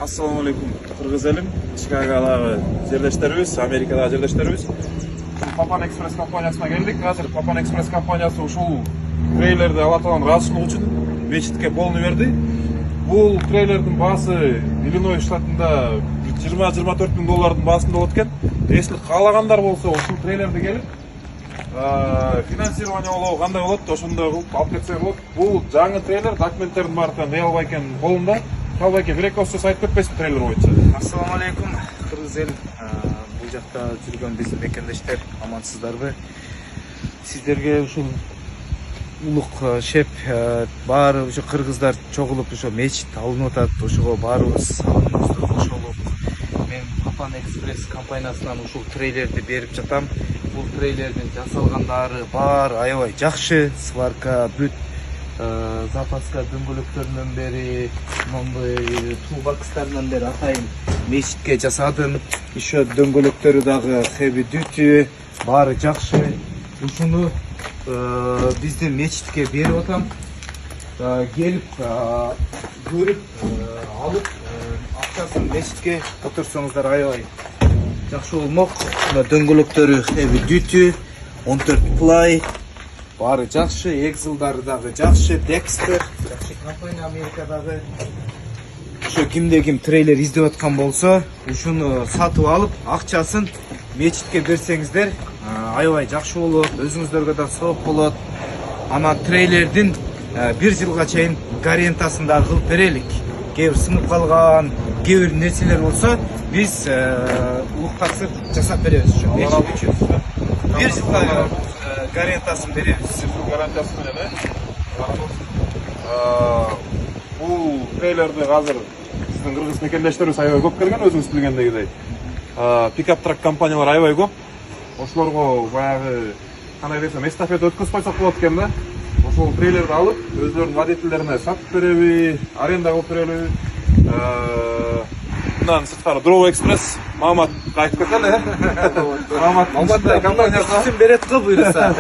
Assalamu alaikum. Kırgız elim, Chicago'dagi jerdeshlerimiz, Amerika'dagi jerdeshlerimiz. Papan Express kompaniyasına geldik. Hazır Papan Express kompaniyası uşul treylerdi alatan razışlık için meçitke bolunu verdi. Bu treylerдің bası Illinois ştatında 20-24 bin dollардың basында өткен. Если қалағандар болса, ушул трейлерді келіп финансирование олау қандай болады, ошондой кылып алып кетсе болот. Бул жаңы трейлер, документтердин баары Нейл Байкен колунда. Нейл Байкен бир-эки сөз айтып кетпейсизби трейлер боюнча? Assalamu alaikum, Kırgız el. Bu жақта жүрген биздин мекендештер амансыздарбы? Сиздерге ушул улук шеп баары ушу кыргыздар чогулуп ошо мечит алынып атат. Ошого баарыбыз салымыбызды кошолуп, мен Papan Express компаниясынан ушул трейлерди берип жатам. Бул трейлердин жасалгандары баары аябай жакшы, сварка, бүт запаска дөңгөлөктөрүнөн бери, моундай тулбакстарынан бери атайын мечитке жасадым. Еще дөңгөлөктөрү дагы heavy duty, баары жакшы. Ушуну биздин мечитке берип атам. Келип көрүп алып акчасын мечитке которсоңуздар аябай жакшы болмок. Дөңгөлөктөрү heavy duty, 14 ply, баары жакшы, экзылдары дагы жакшы, Dexter жакшы компания Америкадагы. Ошо кимде ким трейлер издеп аткан болсо, ушуну сатып алып, акчасын мечитке берсеңиздер, аябай жакшы болот, өзүңүздөргө да сооп болот. Ана трейлердин 1 жылга чейин гарантиясын да кылып берелик. Кээ бир сынып калган, кээ бир нерселер болсо, биз улук таксыр жасап беребиз. Ошо мечит үчүн 1 жылга гарантиясын беребиз. Гарантиясы менен, бул трейлерди азыр сиздин кыргыз мекендештерибиз аябай көп келген, өзүңүз билгендегидей. Пикап трак компаниялар аябай көп. Ошолорго баягы кандай десем, эстафета өткөзүп койсок болот экен да. Ошол трейлерди алып, өзлөрүнүн водительдерине сатып береби, аренда кылып берели. Мындан сырткары Дрова Экспресс, Мамат айтып кетели. Мамат компаниясын берет го буйруса.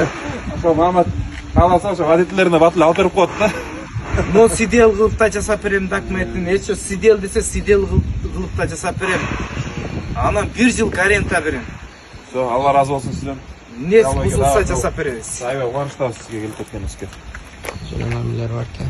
Ошо Мамат кааласа ошо водительдерине батыл алып берип коет да. Но сидел кылып да жасап берем документин. Эче сидел десе сидел кылып да жасап берем. Анан 1 жыл гарантия берем. Все, Алла разы болсун сизден. Не бузулса жасап беребиз. Аябай кубанычтабыз сизге келип кеткениңизге. Şöyle mermiler varken.